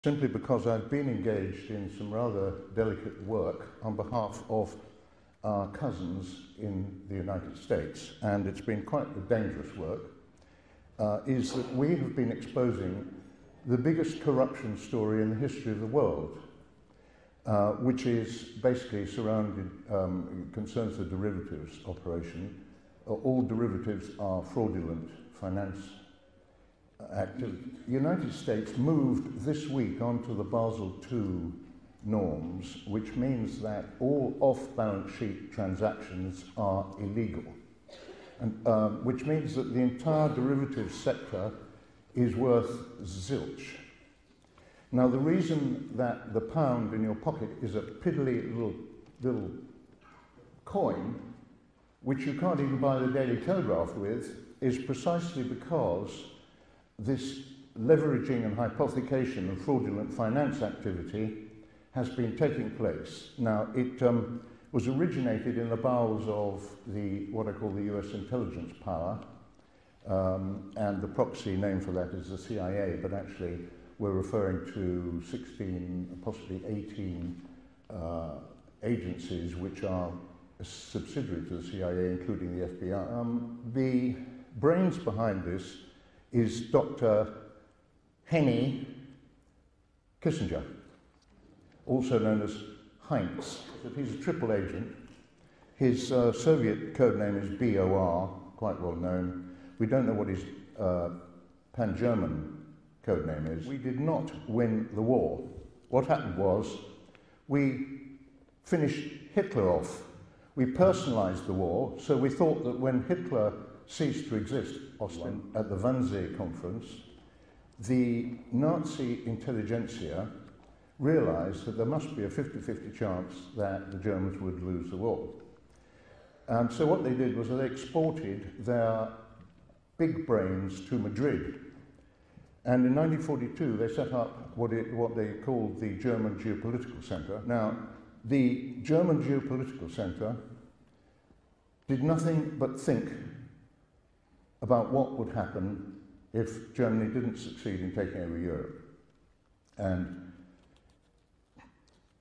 simply because I've been engaged in some rather delicate work on behalf of our cousins in the United States, and it's been quite a dangerous work, is that we have been exposing the biggest corruption story in the history of the world, which is basically concerns the derivatives operation. All derivatives are fraudulent finance activity. The United States moved this week onto the Basel II norms, which means that all off-balance sheet transactions are illegal, and which means that the entire derivatives sector is worth zilch. Now, the reason that the pound in your pocket is a piddly little coin, which you can't even buy the Daily Telegraph with, is precisely because this leveraging and hypothecation of fraudulent finance activity has been taking place. Now, it was originated in the bowels of what I call the US intelligence power, and the proxy name for that is the CIA, but actually we're referring to 16, possibly 18 agencies which are a subsidiary to the CIA, including the FBI. The brains behind this is Dr. Henry Kissinger, also known as Heinz. He's a triple agent. His Soviet code name is BOR, quite well known. We don't know what his pan-German code name is. We did not win the war. What happened was we finished Hitler off. We personalized the war, so we thought that when Hitler ceased to exist, Austin, at the Wannsee conference, the Nazi intelligentsia realized that there must be a 50-50 chance that the Germans would lose the war. And so what they did was they exported their big brains to Madrid. And in 1942, they set up what they called the German Geopolitical Center. Now, the German Geopolitical Center did nothing but think about what would happen if Germany didn't succeed in taking over Europe. And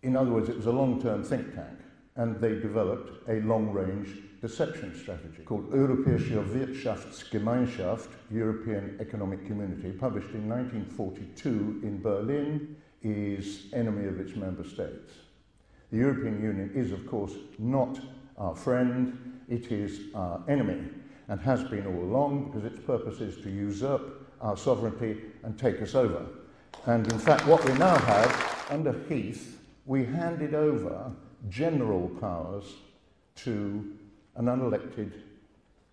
in other words, it was a long-term think tank, and they developed a long-range deception strategy called Europäische Wirtschaftsgemeinschaft, European Economic Community, published in 1942 in Berlin, is enemy of its member states. The European Union is, of course, not our friend, it is our enemy, and has been all along, because its purpose is to usurp our sovereignty and take us over. And in fact, what we now have, under Heath, we handed over general powers to an unelected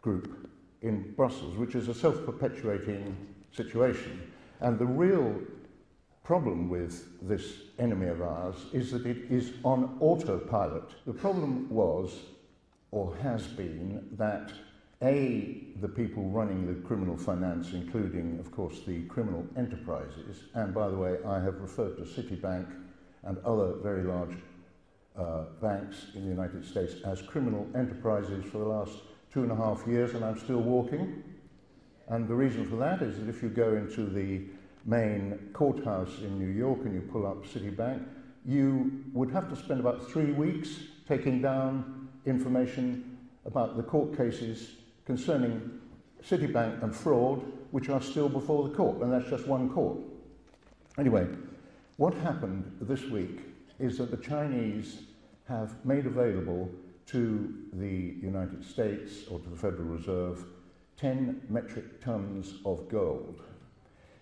group in Brussels, which is a self-perpetuating situation. And the real problem with this enemy of ours is that it is on autopilot. The problem was, or has been, that the people running the criminal finance, including, of course, the criminal enterprises, and by the way, I have referred to Citibank and other very large banks in the United States as criminal enterprises for the last 2.5 years, and I'm still walking. And the reason for that is that if you go into the main courthouse in New York and you pull up Citibank, you would have to spend about 3 weeks taking down information about the court cases concerning Citibank and fraud, which are still before the court, and that's just one court. Anyway, what happened this week is that the Chinese have made available to the United States, or to the Federal Reserve, 10 metric tons of gold.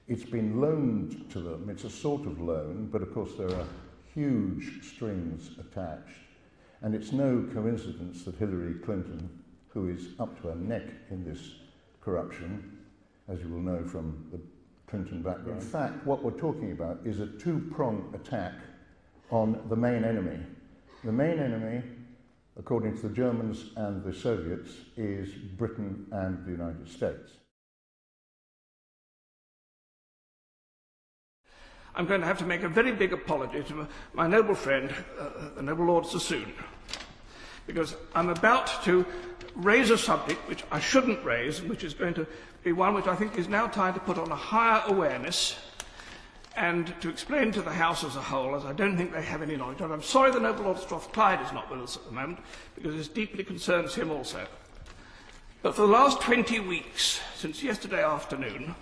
It's been loaned to them. It's a sort of loan, but of course there are huge strings attached. And it's no coincidence that Hillary Clinton, who is up to her neck in this corruption, as you will know from the Clinton background. In fact, what we're talking about is a two-pronged attack on the main enemy. The main enemy, according to the Germans and the Soviets, is Britain and the United States. I'm going to have to make a very big apology to my noble friend, the noble Lord Sassoon, because I'm about to raise a subject which I shouldn't raise, which is going to be one which I think is now time to put on a higher awareness, and to explain to the House as a whole, as I don't think they have any knowledge of. I'm sorry the Noble Lord Strathclyde is not with us at the moment, because this deeply concerns him also. But for the last 20 weeks, since yesterday afternoon,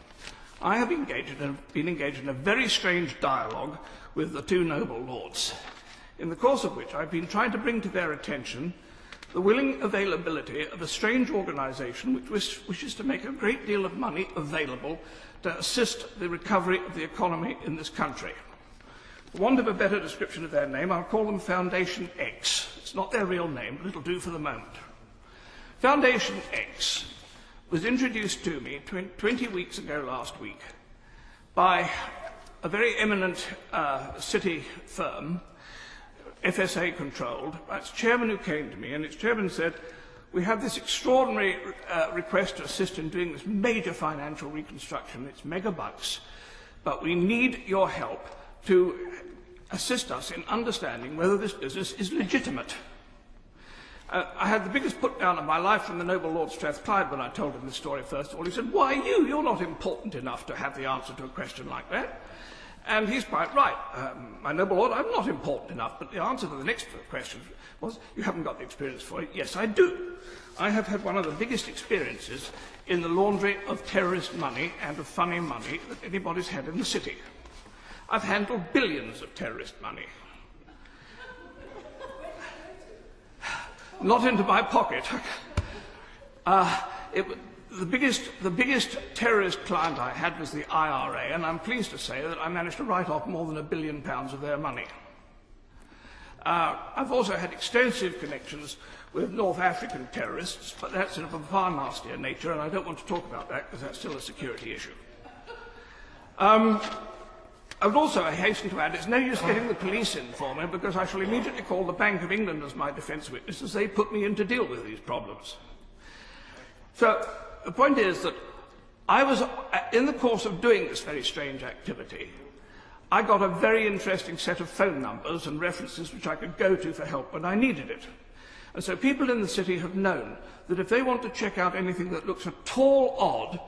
I have been engaged in a very strange dialogue with the two noble lords, in the course of which I've been trying to bring to their attention the willing availability of a strange organisation which wishes to make a great deal of money available to assist the recovery of the economy in this country. For want of a better description of their name, I'll call them Foundation X. It's not their real name, but it'll do for the moment. Foundation X was introduced to me 20 weeks ago last week by a very eminent city firm, FSA controlled, by its chairman, who came to me, and its chairman said, "We have this extraordinary request to assist in doing this major financial reconstruction. It's mega bucks, but we need your help to assist us in understanding whether this business is legitimate." I had the biggest put down of my life from the noble Lord Strathclyde when I told him this story first of all. He said, "Why you? You're not important enough to have the answer to a question like that." And he's quite right. My noble lord, I'm not important enough, but the answer to the next question was, "You haven't got the experience for it." Yes, I do. I have had one of the biggest experiences in the laundry of terrorist money and of funny money that anybody's had in the city. I've handled billions of terrorist money. Not into my pocket. The biggest terrorist client I had was the IRA, and I'm pleased to say that I managed to write off more than £1 billion of their money. I've also had extensive connections with North African terrorists, but that's of a far nastier nature, and I don't want to talk about that because that's still a security issue. I would also hasten to add, it's no use getting the police in for me, because I shall immediately call the Bank of England as my defence witness, as they put me in to deal with these problems. So the point is that I was, in the course of doing this very strange activity, I got a very interesting set of phone numbers and references which I could go to for help when I needed it. And so people in the city have known that if they want to check out anything that looks at all odd,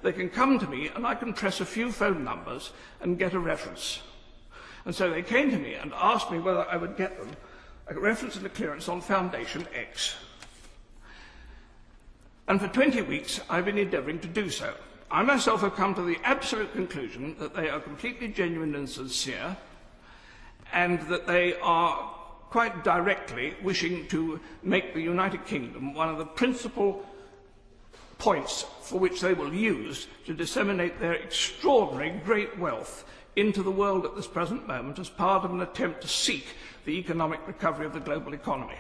they can come to me and I can press a few phone numbers and get a reference. And so they came to me and asked me whether I would get them a reference and a clearance on Foundation X. And for 20 weeks I've been endeavouring to do so. I myself have come to the absolute conclusion that they are completely genuine and sincere, and that they are quite directly wishing to make the United Kingdom one of the principal points for which they will use to disseminate their extraordinary great wealth into the world at this present moment as part of an attempt to seek the economic recovery of the global economy.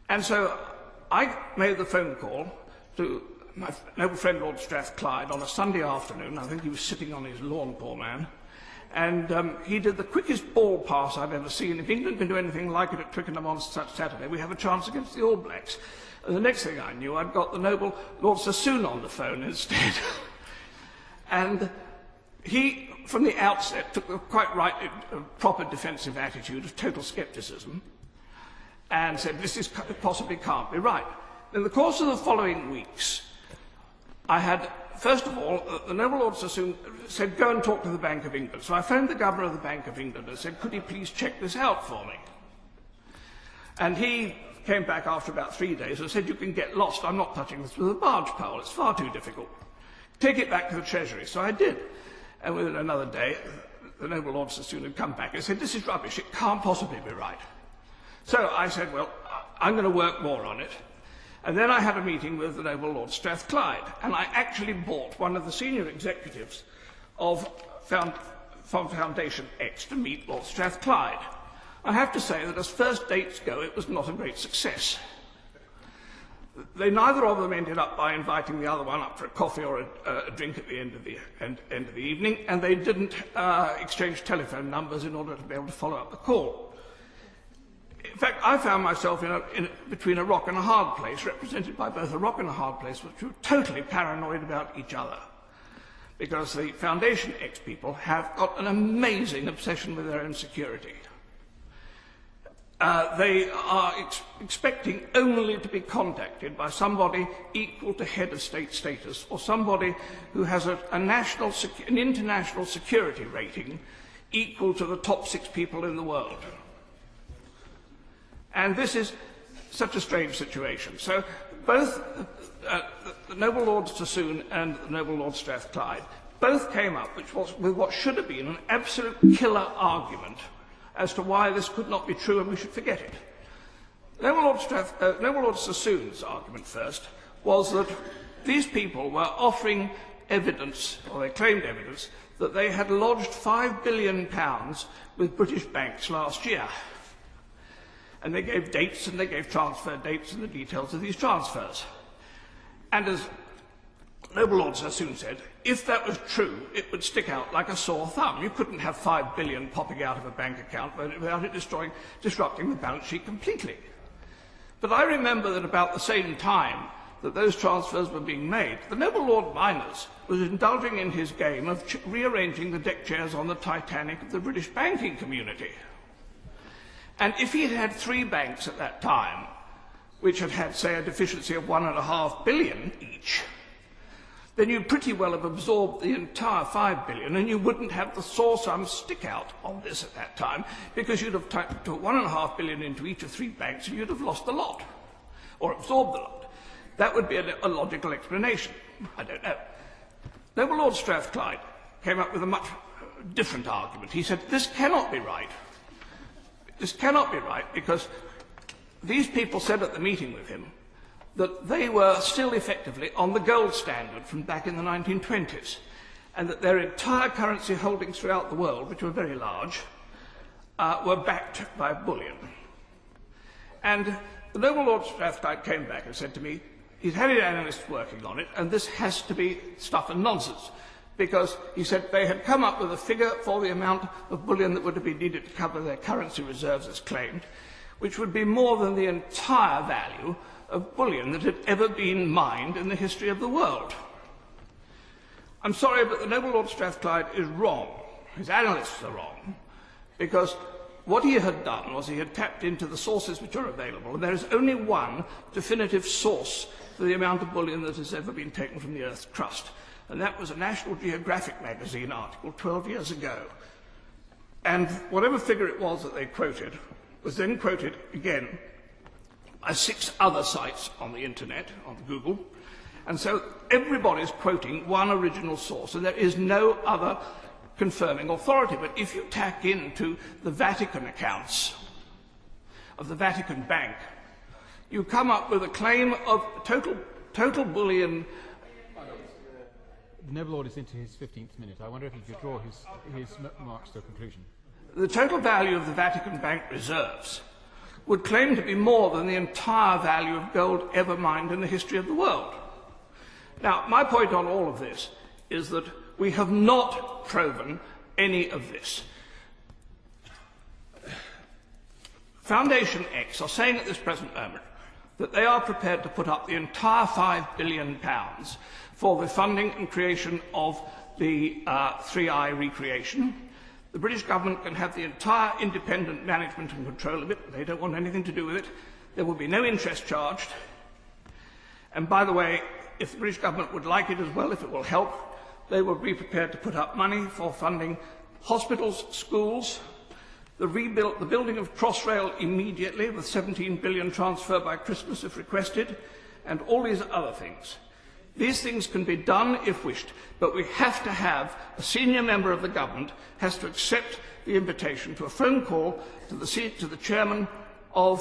And so I made the phone call to my noble friend Lord Strathclyde on a Sunday afternoon. I think he was sitting on his lawn, poor man. And he did the quickest ball pass I've ever seen. If England can do anything like it at Twickenham on such Saturday, we have a chance against the All Blacks. And the next thing I knew, I'd got the noble Lord Sassoon on the phone instead. And he, from the outset, took the quite right, proper defensive attitude of total scepticism, and said, this possibly can't be right. In the course of the following weeks, I had, first of all, the noble Lord Sassoon said, go and talk to the Bank of England. So I phoned the governor of the Bank of England and said, could he please check this out for me? And he came back after about 3 days and said, you can get lost. I'm not touching this with a barge pole. It's far too difficult. Take it back to the Treasury. So I did. And within another day, the noble Lord Sassoon had come back and said, this is rubbish. It can't possibly be right. So I said, well, I'm going to work more on it. And then I had a meeting with the noble Lord Strathclyde, and I actually bought one of the senior executives of Foundation X to meet Lord Strathclyde. I have to say that as first dates go, it was not a great success. Neither of them ended up by inviting the other one up for a coffee or a drink at the end of the evening, and they didn't exchange telephone numbers in order to be able to follow up the call. In fact, I found myself between a rock and a hard place, represented by both a rock and a hard place, which were totally paranoid about each other. Because the Foundation X people have got an amazing obsession with their own security. They are expecting only to be contacted by somebody equal to head of state status, or somebody who has an international security rating equal to the top 6 people in the world. And this is such a strange situation. So both the noble Lord Sassoon and the noble Lord Strathclyde both came up with what should have been an absolute killer argument as to why this could not be true and we should forget it. Noble Lord Sassoon's argument first was that these people were offering evidence, or they claimed evidence, that they had lodged £5 billion with British banks last year. And they gave dates and they gave transfer dates and the details of these transfers. And as noble Lord Sassoon said, if that was true, it would stick out like a sore thumb. You couldn't have £5 billion popping out of a bank account without it disrupting the balance sheet completely. But I remember that about the same time that those transfers were being made, the noble Lord Miners was indulging in his game of rearranging the deck chairs on the Titanic of the British banking community. And if he had had 3 banks at that time, which had had, say, a deficiency of £1.5 billion each, then you'd pretty well have absorbed the entire £5 billion, and you wouldn't have the sore sum stick out on this at that time, because you'd have put £1.5 billion into each of 3 banks, and you'd have lost the lot, or absorbed the lot. That would be a logical explanation. I don't know. Noble Lord Strathclyde came up with a much different argument. He said, this cannot be right. This cannot be right, because these people said at the meeting with him that they were still effectively on the gold standard from back in the 1920s, and that their entire currency holdings throughout the world, which were very large, were backed by bullion. And the noble Lord Strathclyde came back and said to me, he's had his analysts working on it, and this has to be stuff and nonsense. Because, he said, they had come up with a figure for the amount of bullion that would have been needed to cover their currency reserves as claimed, which would be more than the entire value of bullion that had ever been mined in the history of the world. I'm sorry, but the noble Lord Strathclyde is wrong. His analysts are wrong, because what he had done was he had tapped into the sources which are available, and there is only one definitive source for the amount of bullion that has ever been taken from the Earth's crust. And that was a National Geographic magazine article 12 years ago. And whatever figure it was that they quoted was then quoted again by 6 other sites on the internet, on Google. And so everybody's quoting one original source, and there is no other confirming authority. But if you tack into the Vatican accounts of the Vatican Bank, you come up with a claim of total bullion. The noble Lord is into his 15th minute. I wonder if he could draw his remarks to a conclusion. The total value of the Vatican Bank reserves would claim to be more than the entire value of gold ever mined in the history of the world. Now, my point on all of this is that we have not proven any of this. Foundation X are saying at this present moment that they are prepared to put up the entire £5 billion for the funding and creation of the 3i recreation. The British government can have the entire independent management and control of it. They don't want anything to do with it. There will be no interest charged. And by the way, if the British government would like it as well, if it will help, they will be prepared to put up money for funding hospitals, schools, the building of Crossrail immediately with 17 billion transfer by Christmas if requested, and all these other things. These things can be done if wished, but we have to have a senior member of the government has to accept the invitation to a phone call to the chairman of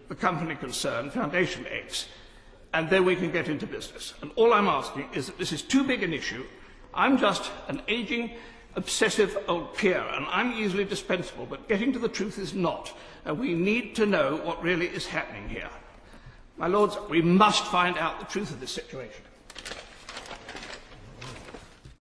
the company concerned, Foundation X, and then we can get into business. And all I'm asking is that this is too big an issue. I'm just an ageing, obsessive old peer, and I'm easily dispensable, but getting to the truth is not, and we need to know what really is happening here. My lords, we must find out the truth of this situation.